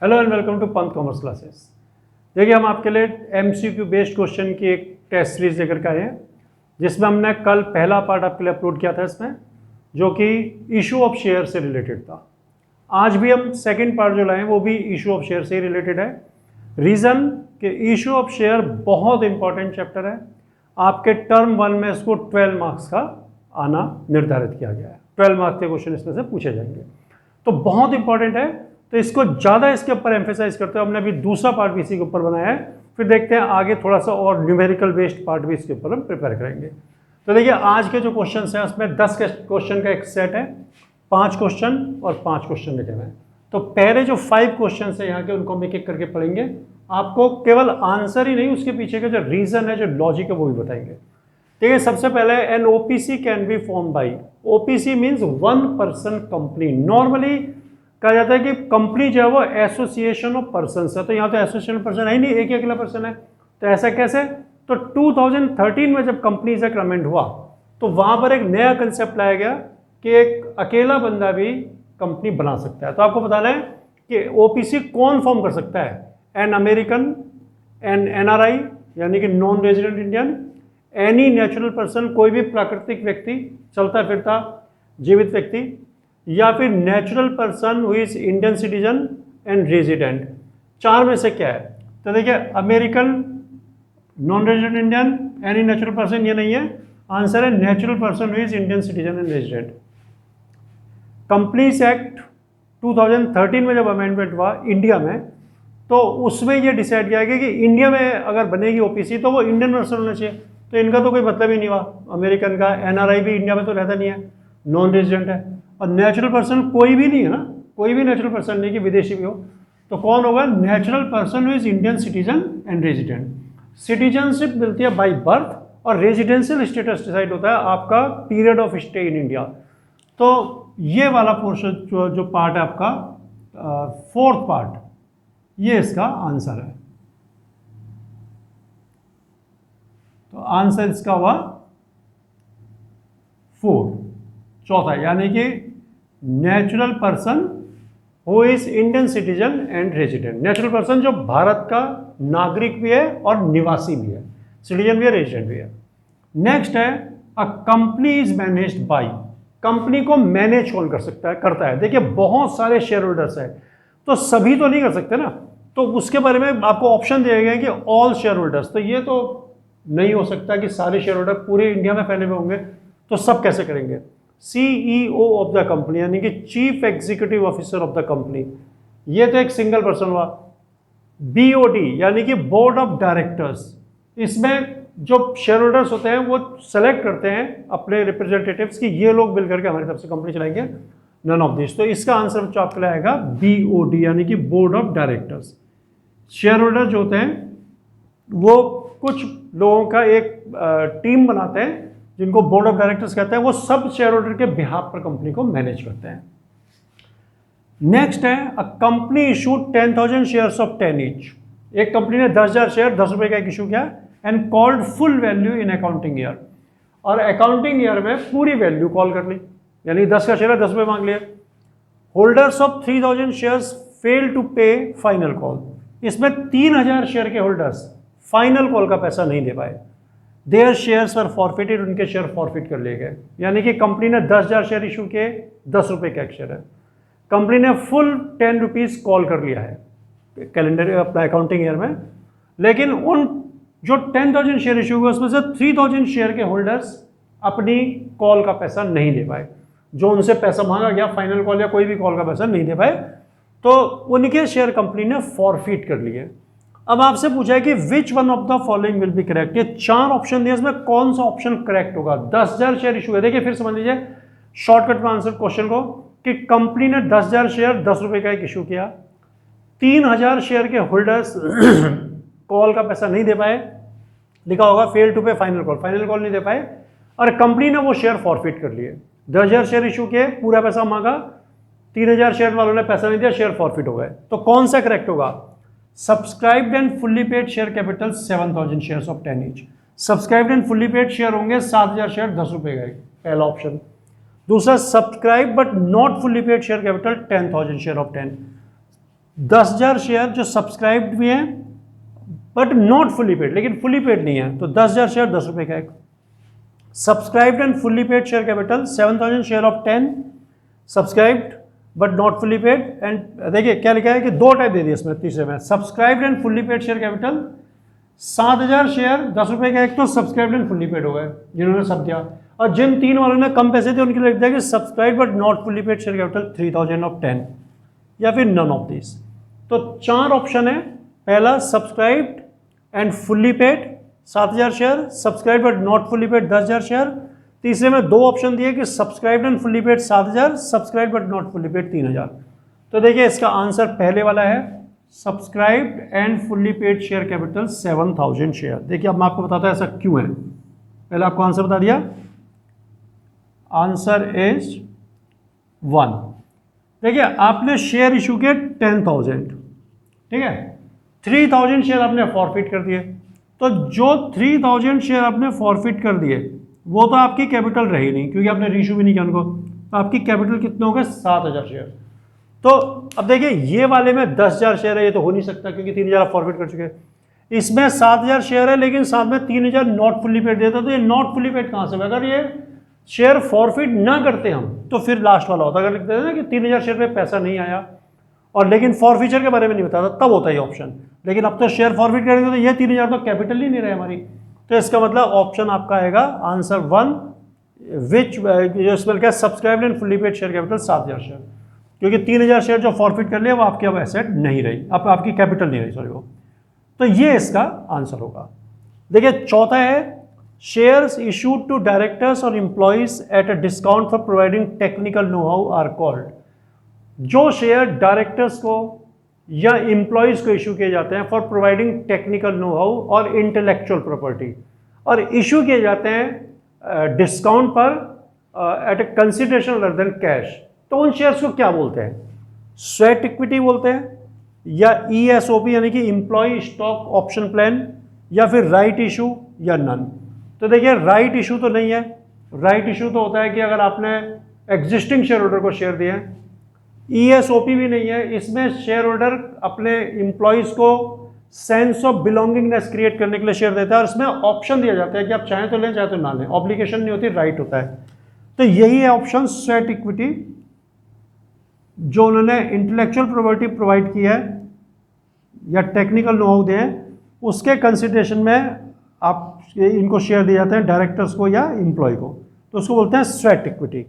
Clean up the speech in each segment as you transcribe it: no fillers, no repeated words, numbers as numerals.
Hello and welcome to Pant commerce classes. देखिए, हम आपके लिए एमसीक्यू बेस्ड क्वेश्चन की एक टेस्ट सीरीज लेकर के आए हैं, जिसमें हमने कल पहला पार्ट आपके लिए अपलोड किया था इसमें, जो कि इशू ऑफ शेयर से रिलेटेड था। आज भी हम सेकंड पार्ट जो लाए हैं वो भी इशू ऑफ शेयर से ही रिलेटेड है। रीज़न कि इशू ऑफ शेयर बहुत इंपॉर्टेंट चैप्टर है। आपके टर्म 1 में इसको 12 मार्क्स का आना निर्धारित किया गया है। 12 मार्क्स के क्वेश्चन इसमें से पूछे जाएंगे, तो बहुत इंपॉर्टेंट है। तो इसको ज़्यादा इसके ऊपर एम्फेसाइज करते हैं। हमने अभी दूसरा पार्ट भी इसी के ऊपर बनाया है, फिर देखते हैं आगे थोड़ा सा और न्यूमेरिकल बेस्ड पार्ट भी इसके ऊपर हम प्रिपेयर करेंगे। तो देखिए, आज के जो क्वेश्चन हैं उसमें 10 क्वेश्चन का एक सेट है, 5 क्वेश्चन और 5 क्वेश्चन लिखे हुए हैं। तो पहले जो 5 क्वेश्चन है यहाँ के, उनको हम एक एक करके पढ़ेंगे। आपको केवल आंसर ही नहीं, उसके पीछे का जो रीजन है, जो लॉजिक है, वो भी बताएंगे। देखिए, सबसे पहले an OPC can be form by, OPC means one person company. Normally कहा जाता है कि कंपनी जो है वो एसोसिएशन ऑफ पर्सन है, तो यहाँ तो एसोसिएशन ऑफ पर्सन है ही नहीं, एक ही अकेला पर्सन है। तो ऐसा कैसे? तो 2013 में जब कंपनीज एक्ट अमेंड हुआ, तो वहाँ पर एक नया कंसेप्ट लाया गया कि एक अकेला बंदा भी कंपनी बना सकता है। तो आपको बताना है कि ओपीसी कौन फॉर्म कर सकता है? एन अमेरिकन, एन एनआरआई यानी कि non resident Indian, any natural person, कोई भी प्राकृतिक व्यक्ति, चलता फिरता जीवित व्यक्ति, या फिर natural person who is Indian citizen and resident. 4 में से क्या है? तो देखिए, American, non resident Indian, any natural person, ये नहीं है। आंसर है natural person who is Indian citizen and resident. Companies act 2013 में जब अमेंडमेंट हुआ इंडिया में, तो उसमें ये डिसाइड किया गया कि इंडिया में अगर बनेगी ओपीसी तो वो इंडियन पर्सन होना चाहिए। तो इनका तो कोई मतलब ही नहीं हुआ। अमेरिकन का, एनआरआई भी इंडिया में तो रहता नहीं है, नॉन रेजिडेंट है। और नेचुरल पर्सन कोई भी नहीं है ना, कोई भी नेचुरल पर्सन नहीं कि विदेशी भी हो। तो कौन होगा? Natural person who is Indian citizen and resident. Citizenship मिलती है बाय बर्थ, और रेजिडेंशियल स्टेटस डिसाइड होता है आपका period of stay in India. तो ये वाला पोर्शन जो पार्ट है आपका, 4th पार्ट, ये इसका आंसर है। तो आंसर इसका हुआ 4, चौथा, यानी कि natural person who is Indian citizen and resident. Natural person जो भारत का नागरिक भी है और निवासी भी है, सिटीजन भी है, रेजिडेंट भी है। नेक्स्ट है a company is managed by. Company को मैनेज कौन कर सकता है? करता है। देखिए, बहुत सारे शेयर होल्डर्स हैं, तो सभी तो नहीं कर सकते ना। तो उसके बारे में आपको ऑप्शन दिए गए कि ऑल शेयर होल्डर्स। तो ये तो नहीं हो सकता कि सारे शेयर होल्डर पूरे इंडिया में फैले हुए होंगे, तो सब कैसे करेंगे? CEO ऑफ द कंपनी, यानी कि chief executive officer of the company, ये तो एक सिंगल पर्सन हुआ। BOD यानी कि बोर्ड ऑफ डायरेक्टर्स, इसमें जो शेयर होल्डर्स होते हैं वो सेलेक्ट करते हैं अपने रिप्रेजेंटेटिव्स की, ये लोग मिलकर के हमारी तरफ से कंपनी चलाएंगे। None of this. तो इसका आंसर जो आपके लिए आएगा BOD, यानी कि board of directors. Share holder जो होते हैं वो कुछ लोगों का एक टीम बनाते हैं, जिनको बोर्ड ऑफ डायरेक्टर्स कहते हैं। वो सब शेयर होल्डर के बिहाफ पर कंपनी को मैनेज करते हैं। नेक्स्ट है a company issued 10,000 shares of 10 each. एक कंपनी ने 10,000 शेयर 10 रुपए का एक इशू किया and called full value in accounting year. और अकाउंटिंग ईयर में पूरी वैल्यू कॉल कर ली, यानी 10 का शेयर है, 10 रुपये मांग लिए। Holders of 3,000 shares fail to pay final call. इसमें 3,000 शेयर के होल्डर्स फाइनल कॉल का पैसा नहीं दे पाए। देयर शेयर्स वर फॉरफिटेड, उनके शेयर फॉरफिट कर लिए गए। यानी कि कंपनी ने 10,000 शेयर इशू किए, 10 रुपये का एक शेयर है। कंपनी ने फुल 10 रुपीज़ कॉल कर लिया है कैलेंडर अपना अकाउंटिंग ईयर में, लेकिन उन जो 10,000 शेयर इशू हुए उसमें से 3,000 शेयर के होल्डर्स अपनी कॉल का पैसा नहीं दे पाए। जो उनसे पैसा मांगा गया फाइनल कॉल या कोई भी कॉल का पैसा नहीं दे पाए, तो उनके शेयर कंपनी ने फॉरफिट कर लिए। अब आपसे पूछा है कि which one of the following will be correct. ये 4 ऑप्शन दिए, इसमें कौन सा ऑप्शन करेक्ट होगा? 10,000 शेयर इशू है। देखिए, फिर समझ लीजिए शॉर्टकट में आंसर क्वेश्चन को, कि कंपनी ने 10,000 शेयर 10 रुपए का एक इशू किया, 3,000 शेयर के होल्डर्स कॉल का पैसा नहीं दे पाए, लिखा होगा fail to pay final call, final call नहीं दे पाए, और कंपनी ने वो शेयर फॉरफिट कर लिए। 10,000 शेयर इशू किए, पूरा पैसा मांगा, 3,000 शेयर वालों ने पैसा नहीं दिया, शेयर फॉरफिट हो गए। तो कौन सा करेक्ट होगा? Subscribed and fully paid share capital 7,000 shares of 10 each. Subscribed and fully paid share होंगे 7,000 शेयर 10 रुपए का, पहला ऑप्शन। दूसरा, subscribe but not fully paid share capital 10,000 share of 10। 10,000 share जो सब्सक्राइब्ड भी हैं बट नॉट फुली पेड, लेकिन fully paid नहीं है, तो 10,000 शेयर 10 रुपये का एक। Subscribed and fully paid share capital 7,000 share of 10 subscribed but not fully paid. And देखिए क्या लिखा है कि दो टाइप दे दिए इसमें, तीसरे में subscribed and fully paid share capital 7,000 share 10 रुपये का एक, तो सब्सक्राइब्ड एंड फुली पेड हो गए जिन्होंने सब दिया। और जिन 3 वालों ने कम पैसे थे उनके लिए लिख दिया कि subscribe but not fully paid share capital 3,000 of 10 या फिर नन ऑफ दिस। तो 4 ऑप्शन है, पहला subscribed and fully paid 7,000 share, subscribe but not fully paid 10,000 share. तीसरे में 2 ऑप्शन दिए कि subscribed and fully paid 7,000, subscribe but not fully paid 3,000। तो देखिए इसका आंसर पहले वाला है, subscribed and fully paid share capital 7,000 share. देखिए अब मैं आपको बताता हूं ऐसा क्यों है, पहले आपको आंसर बता दिया, आंसर इज 1। देखिए आपने शेयर इशू किए 10,000, ठीक है, 3,000 शेयर आपने फॉरफिट कर दिए, तो जो 3,000 शेयर आपने फॉरफिट कर दिए वो तो आपकी कैपिटल रही नहीं क्योंकि आपने रीशू भी नहीं किया उनको, तो आपकी कैपिटल कितने हो गए 7,000 शेयर। तो अब देखिए ये वाले में 10,000 शेयर है, ये तो हो नहीं सकता क्योंकि 3,000 फॉरफिट कर चुके हैं। इसमें 7,000 शेयर है लेकिन साथ में 3,000 नॉट फुली पेड देता, तो ये नॉट फुली पेड कहाँ से, अगर ये शेयर फॉरफिट ना करते हम तो फिर लास्ट वाला होता, अगर लिखते थे ना कि 3,000 शेयर पे पैसा नहीं आया और लेकिन फॉरफीचर के बारे में नहीं बताता तब होता है ऑप्शन, लेकिन अब तो शेयर फॉरफिट करेंगे तो ये 3,000 तो कैपिटल ही नहीं रहे हमारी। तो इसका मतलब ऑप्शन आपका आएगा आंसर 1, विच जो इसमें क्या subscribed and fully paid share capital 7,000 share, क्योंकि 3,000 शेयर जो फॉरफिट कर लिया वो आपके अब एसेट नहीं रही, अब आपकी कैपिटल नहीं रही, सॉरी वो। तो ये इसका आंसर होगा। देखिए चौथा है शेयर्स इशूड टू डायरेक्टर्स और employees at a discount for providing technical know how are called. जो शेयर डायरेक्टर्स को या एम्प्लॉइज को इशू किए जाते हैं for providing technical know how और इंटेलेक्चुअल प्रॉपर्टी, और इशू किए जाते हैं डिस्काउंट पर at a consideration other than cash, तो उन शेयर्स को क्या बोलते हैं, स्वेट इक्विटी बोलते हैं, या ESOP यानी कि एम्प्लॉय स्टॉक ऑप्शन प्लान, या फिर राइट इशू या नन। तो देखिए राइट इशू तो नहीं है, राइट इशू तो होता है कि अगर आपने एग्जिस्टिंग शेयर होल्डर को शेयर दिए हैं। ESOP भी नहीं है, इसमें शेयर होल्डर अपने एम्प्लॉयज को सेंस ऑफ बिलोंगिंगनेस क्रिएट करने के लिए शेयर देता है और इसमें ऑप्शन दिया जाता है कि आप चाहें तो लें चाहे तो ना लें, ऑब्लिगेशन नहीं होती, राइट होता है। तो यही है ऑप्शन स्वेट इक्विटी, जो उन्होंने इंटेलेक्चुअल प्रॉपर्टी प्रोवाइड की है या टेक्निकल नो हाउ दिए, उसके कंसिडरेशन में आप इनको शेयर दिए जाते हैं डायरेक्टर्स को या एम्प्लॉय को, तो उसको बोलते हैं स्वेट इक्विटी।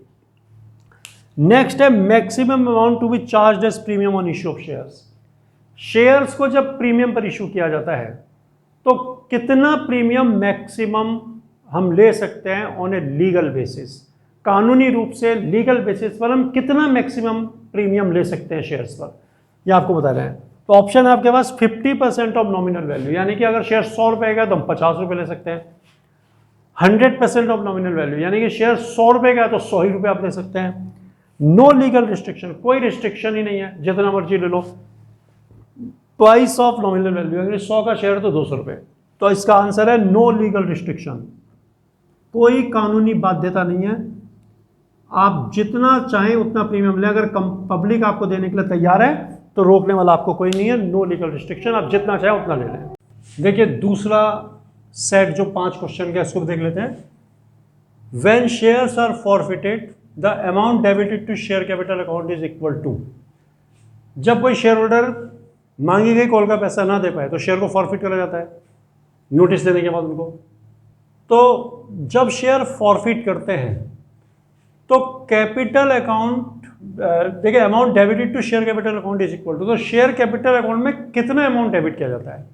नेक्स्ट है maximum amount to be charge as premium on issue of shares. Shares को जब प्रीमियम पर इशू किया जाता है तो कितना प्रीमियम मैक्सिमम हम ले सकते हैं ऑन ए लीगल बेसिस, कानूनी रूप से लीगल बेसिस पर हम कितना मैक्सिमम प्रीमियम ले सकते हैं शेयर्स पर, यह आपको बता रहे हैं। तो ऑप्शन है आपके पास 50% ऑफ नॉमिनल वैल्यू, यानी कि अगर शेयर 100 रुपये का तो हम 50 रुपये ले सकते हैं। 100% ऑफ नॉमिनल वैल्यू, यानी कि शेयर 100 रुपये का तो 100 ही रुपये आप ले सकते हैं। नो लीगल रिस्ट्रिक्शन, कोई रिस्ट्रिक्शन ही नहीं है, जितना मर्जी ले लो। ट्वाइस ऑफ नॉमिनल वैल्यू, अगर 100 का शेयर है तो 200 रुपये, तो इसका आंसर है नो लीगल रिस्ट्रिक्शन, कोई कानूनी बाध्यता नहीं है, आप जितना चाहें उतना प्रीमियम लें। अगर पब्लिक आपको देने के लिए तैयार है तो रोकने वाला आपको कोई नहीं है, नो लीगल रिस्ट्रिक्शन, आप जितना चाहें उतना ले लें। देखिए दूसरा सेट जो 5 क्वेश्चन का इसको देख लेते हैं। When shares are forfeited the amount debited to share capital account is equal to, जब कोई शेयर होल्डर मांगी गई कॉल का पैसा ना दे पाए तो शेयर को फॉरफिट करा जाता है नोटिस देने के बाद उनको। तो जब शेयर फॉरफिट करते हैं तो कैपिटल अकाउंट, देखिए amount debited to share capital account is equal to, तो शेयर कैपिटल अकाउंट में कितना अमाउंट डेबिट किया जाता है,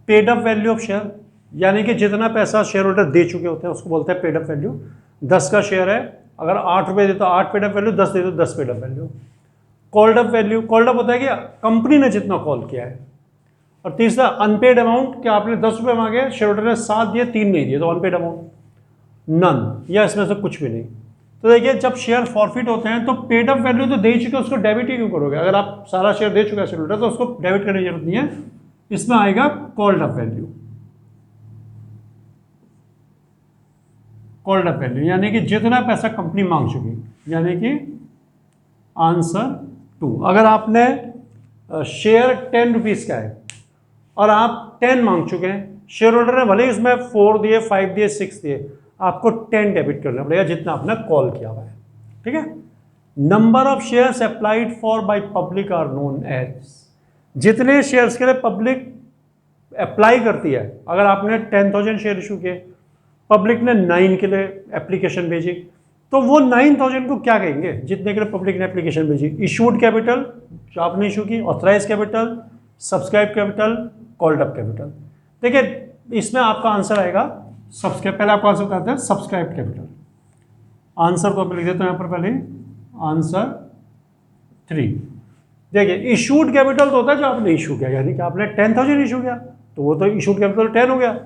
paid up value of share, यानी कि जितना पैसा शेयर होल्डर दे चुके होते हैं उसको बोलते हैं पेड अप वैल्यू। 10 का शेयर है, अगर 8 रुपये दे तो 8 पेड अप वैल्यू, 10 दे तो 10 paid up value. Called up value, called up होता है कि कंपनी ने जितना कॉल किया है। और तीसरा अनपेड अमाउंट, कि आपने 10 रुपये मांगे, शेयर होल्डर ने 7 दिए 3 नहीं दिए, तो अनपेड अमाउंट नन, या इसमें से कुछ भी नहीं। तो देखिए जब शेयर फॉरफिट होते हैं तो पेड अप वैल्यू तो दे ही चुके, उसको डेबिट ही क्यों करोगे, अगर आप सारा शेयर दे चुके हैं शेयर होल्डर तो उसको डेबिट करने की जरूरत नहीं है, इसमें आएगा called up value. Called up value यानी कि जितना पैसा कंपनी मांग चुकी, यानी कि आंसर 2। अगर आपने शेयर 10 रुपीज़ का है और आप 10 मांग चुके हैं, शेयर होल्डर ने भले ही उसमें 4 दिए, 5 दिए, 6 दिए, आपको 10 डेबिट करना पड़ेगा जितना आपने कॉल किया हुआ है, ठीक है। Number of shares applied for by public are known as, जितने शेयर्स के लिए पब्लिक अप्लाई करती है, अगर आपने 10,000 शेयर इशू किए, पब्लिक ने 9 के लिए एप्लीकेशन भेजी, तो वो 9,000 को क्या कहेंगे जितने के लिए पब्लिक ने एप्लीकेशन भेजी? इशूड कैपिटल जो आपने इशू की, authorise capital, subscribe capital, called up capital. देखिए इसमें आपका आंसर आएगा सब्सक्राइब, पहले आपका आंसर बताते हैं सब्सक्राइब कैपिटल। आंसर को लिख देता हूं यहां पर पहले, आंसर 3। देखिए इशूड कैपिटल तो होता है जो आपने इशू किया, यानी कि आपने 10,000 इशू किया तो वो तो इशूड कैपिटल 10 हो गया।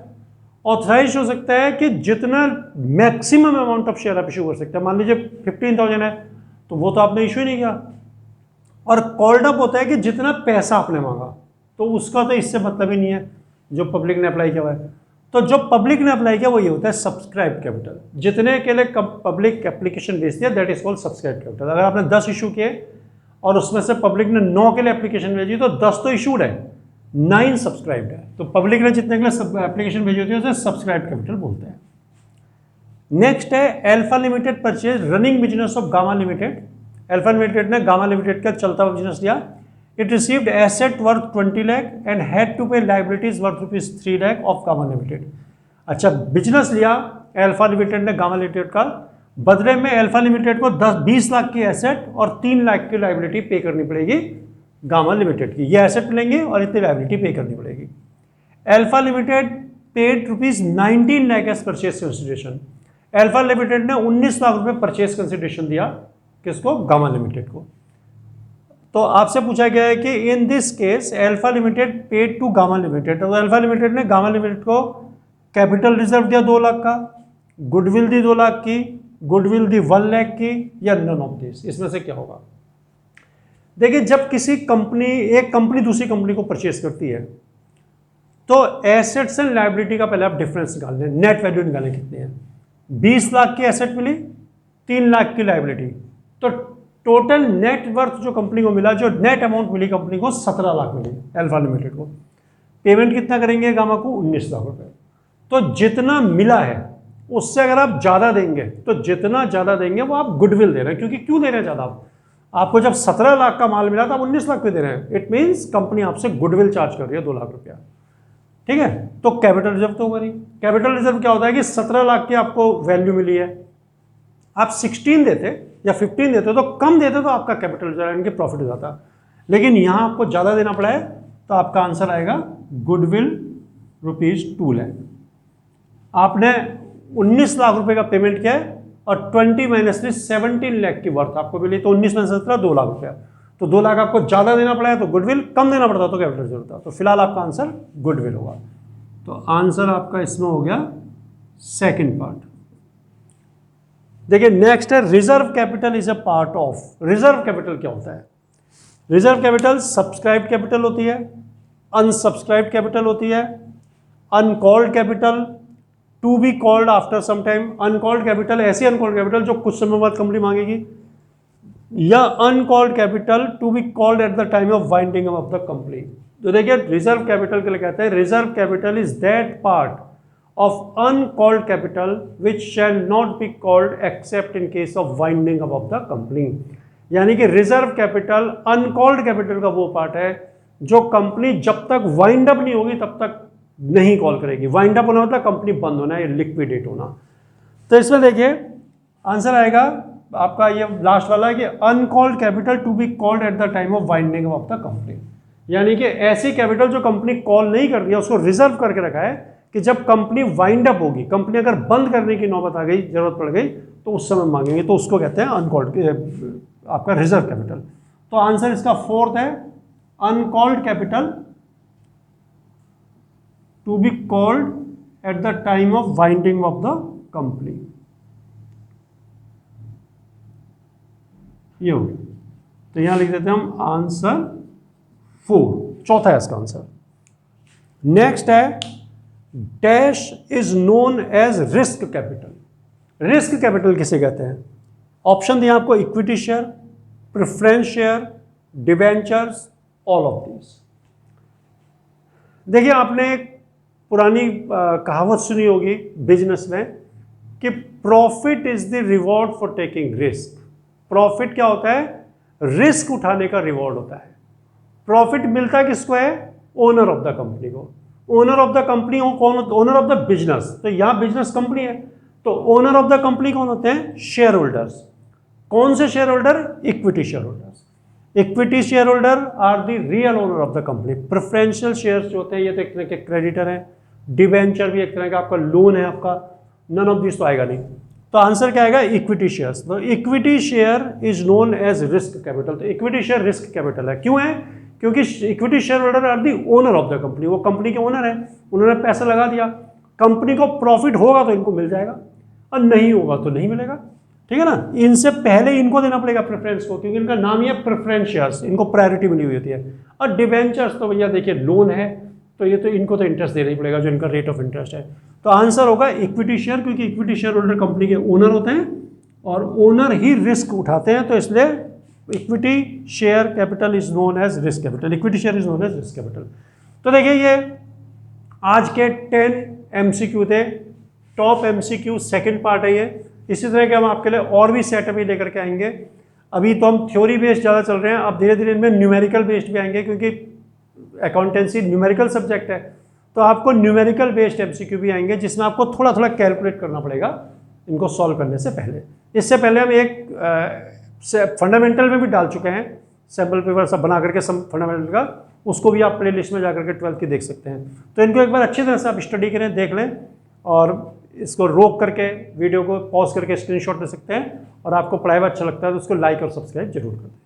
ऑथराइज हो सकता है कि जितना मैक्सिमम अमाउंट ऑफ शेयर आप इशू कर सकते हैं, मान लीजिए 15,000 है तो वो तो आपने इशू ही नहीं किया। और कॉल्ड अप होता है कि जितना पैसा आपने मांगा, तो उसका तो इससे मतलब ही नहीं है जो पब्लिक ने अप्लाई किया हुआ है। तो जो पब्लिक ने अप्लाई किया वो ये होता है सब्सक्राइब कैपिटल, जितने के लिए पब्लिक एप्लीकेशन भेजती है that is called subscribe capital. अगर आपने 10 इशू किए और उसमें से पब्लिक ने 9 के लिए एप्लीकेशन भेजी तो 10 तो इशूड है, 9 सब्सक्राइब्ड है, तो पब्लिक ने जितने के लिए एप्लीकेशन भेजी होती है उसे सब्सक्राइब कैपिटल बोलते हैं। नेक्स्ट है alpha limited purchase running business of gamma limited. Alpha limited ने गामा लिमिटेड का चलता हुआ बिजनेस लिया। It received asset worth 20 lakh and had to pay liabilities worth ₹3 lakh of gamma limited. अच्छा, बिजनेस लिया अल्फा लिमिटेड ने गामा लिमिटेड का, बदले में अल्फा लिमिटेड को 20 लाख की एसेट और 3 लाख की लाइबिलिटी पे करनी पड़ेगी गामा लिमिटेड की। ये एसेट लेंगे और इतनी लाइबिलिटी पे करनी पड़ेगी। Alpha limited paid ₹19 lakh as purchase consideration. Alpha limited ने 19 लाख रुपए परचेज कंसिडरेशन दिया, किसको? गामा लिमिटेड को। तो आपसे पूछा गया है कि in this case alpha limited paid to gamma limited, तो अल्फा लिमिटेड ने गामा लिमिटेड को कैपिटल रिजर्व दिया 2 लाख का, गुडविल दी 2 लाख की, गुडविल दी 1 लाख की, या नन ऑफ दिस, इसमें से क्या होगा? देखिए जब किसी कंपनी, एक कंपनी दूसरी कंपनी को परचेज करती है तो एसेट्स एंड लायबिलिटी का पहले आप डिफरेंस निकाल लें, नेट वैल्यू निकालें कितनी है। 20 लाख की एसेट मिली, 3 लाख की लायबिलिटी, तो टोटल नेट वर्थ जो कंपनी को मिला, जो नेट अमाउंट मिली कंपनी को 17 लाख मिली अल्फा लिमिटेड को। पेमेंट कितना करेंगे गामा को? 19 लाख रुपए। तो जितना मिला है उससे अगर आप ज़्यादा देंगे तो जितना ज़्यादा देंगे वो आप गुडविल दे रहे हैं, क्योंकि क्यों दे रहे हैं ज़्यादा? आपको जब 17 लाख का माल मिला तो आप 19 लाख पे दे रहे हैं, इट मीन्स कंपनी आपसे गुडविल चार्ज कर रही है 2 लाख रुपया, ठीक है। तो कैपिटल रिजर्व तो होगा नहीं। कैपिटल रिजर्व क्या होता है कि 17 लाख की आपको वैल्यू मिली है, आप 16 देते या 15 देते तो कम देते तो आपका कैपिटल रिजर्व यानी कि प्रॉफिट हो जाता, लेकिन यहाँ आपको ज़्यादा देना पड़ा है तो आपका आंसर आएगा गुडविल ₹2 लाख। आपने 19 लाख रुपए का पेमेंट किया है और 20 माइनस 17 लाख की वर्थ आपको मिली, तो 19 माइनस 17 2 लाख रुपया, तो 2 लाख आपको ज़्यादा देना पड़ा है तो गुडविल, कम देना पड़ता तो कैपिटल रिजर्व था। तो फिलहाल आपका आंसर गुडविल होगा। तो आंसर आपका इसमें हो गया सेकंड पार्ट। देखिए नेक्स्ट है reserve capital is a part of. Reserve capital क्या होता है? रिजर्व कैपिटल सब्सक्राइब्ड कैपिटल होती है, अनसब्सक्राइब्ड कैपिटल होती है, uncalled capital, to be called after some time. Uncalled capital ऐसी अनकॉल्ड कैपिटल जो कुछ समय बाद कंपनी मांगेगी, या uncalled capital to be called at the time of winding up of the company. तो देखिए रिजर्व कैपिटल के लिए कहते हैं reserve capital is that part of uncalled capital which shall not be called except in case of winding up of the company. यानी कि reserve capital uncalled capital का वो पार्ट है जो कंपनी जब तक वाइंड अप नहीं होगी तब तक नहीं कॉल करेगी। वाइंड अप होना मतलब कंपनी बंद होना या लिक्विडेट होना। तो इसमें देखिए आंसर आएगा आपका ये लास्ट वाला है कि uncalled capital to be called at the time of winding of the company, यानी कि ऐसी कैपिटल जो कंपनी कॉल नहीं कर रही है उसको रिजर्व करके रखा है कि जब कंपनी वाइंड अप होगी, कंपनी अगर बंद करने की नौबत आ गई, जरूरत पड़ गई, तो उस समय मांगेंगे, तो उसको कहते हैं अनकॉल्ड आपका रिजर्व कैपिटल। तो आंसर इसका फोर्थ है uncalled capital to be called at the time of winding of the company. ये हो गया, तो यहां लिख देते हैं हम आंसर 4, चौथा है इसका आंसर। नेक्स्ट है dash is known as risk capital. Risk capital किसे कहते हैं? ऑप्शन दिए आपको, equity share, preference share, debentures all of these. देखिए आपने एक पुरानी कहावत सुनी होगी बिजनेस में कि profit is the reward for taking risk. Profit क्या होता है? रिस्क उठाने का रिवॉर्ड होता है। प्रॉफिट मिलता किसको है? ओनर ऑफ द कंपनी को। ओनर ऑफ द कंपनी कौन होता है? Owner of the business. तो यहां बिजनेस कंपनी है, तो ओनर ऑफ द कंपनी कौन होते हैं? Share holders. कौन से share holder? Equity share holders. Equity share holder are the real owner of the company. Preferential shares जो होते हैं ये तो एक तरह के क्रेडिटर हैं, डिबेंचर भी एक तरह का आपका लोन है आपका, नन ऑफ दिस तो आएगा नहीं। तो आंसर क्या आएगा? Equity shares. तो equity share is known as risk capital. तो इक्विटी शेयर रिस्क कैपिटल है। क्यों है? क्योंकि equity share holder are the owner of the company. वो कंपनी के ओनर है, उन्होंने पैसा लगा दिया, कंपनी को प्रॉफिट होगा तो इनको मिल जाएगा और नहीं होगा तो नहीं मिलेगा, ठीक है ना। इनसे पहले इनको देना पड़ेगा प्रेफरेंस को, क्योंकि इनका नाम ही है प्रेफरेंस शेयर्स, इनको प्रायोरिटी मिली हुई होती है। और डिबेंचर्स तो भैया देखिए लोन है, तो ये तो इनको तो इंटरेस्ट देना ही पड़ेगा जो इनका रेट ऑफ इंटरेस्ट है। तो आंसर होगा इक्विटी शेयर, क्योंकि इक्विटी शेयर होल्डर कंपनी के ओनर होते हैं और ओनर ही रिस्क उठाते हैं, तो इसलिए equity share capital is known as risk capital. Equity share is known as risk capital. तो देखिए ये आज के 10 MCQ थे। टॉप MCQ सेकंड पार्ट है ये। इसी तरह के हम आपके लिए और भी सेटअप ही लेकर के आएंगे। अभी तो हम थ्योरी बेस्ड ज़्यादा चल रहे हैं, अब धीरे धीरे इनमें न्यूमेरिकल बेस्ड भी आएंगे, क्योंकि अकाउंटेंसी न्यूमेरिकल सब्जेक्ट है, तो आपको न्यूमेरिकल बेस्ड MCQ भी आएंगे जिसमें आपको थोड़ा थोड़ा कैलकुलेट करना पड़ेगा इनको सॉल्व करने से पहले। इससे पहले हम एक फंडामेंटल में भी डाल चुके हैं, सैम्पल पेपर सब बना करके फंडामेंटल का, उसको भी आप प्ले लिस्ट में जाकर के 12th की देख सकते हैं। तो इनको एक बार अच्छी तरह से आप स्टडी करें, देख लें, और इसको रोक करके वीडियो को पॉज करके स्क्रीनशॉट ले सकते हैं। और आपको पढ़ाई में अच्छा लगता है तो उसको लाइक और सब्सक्राइब जरूर कर दें।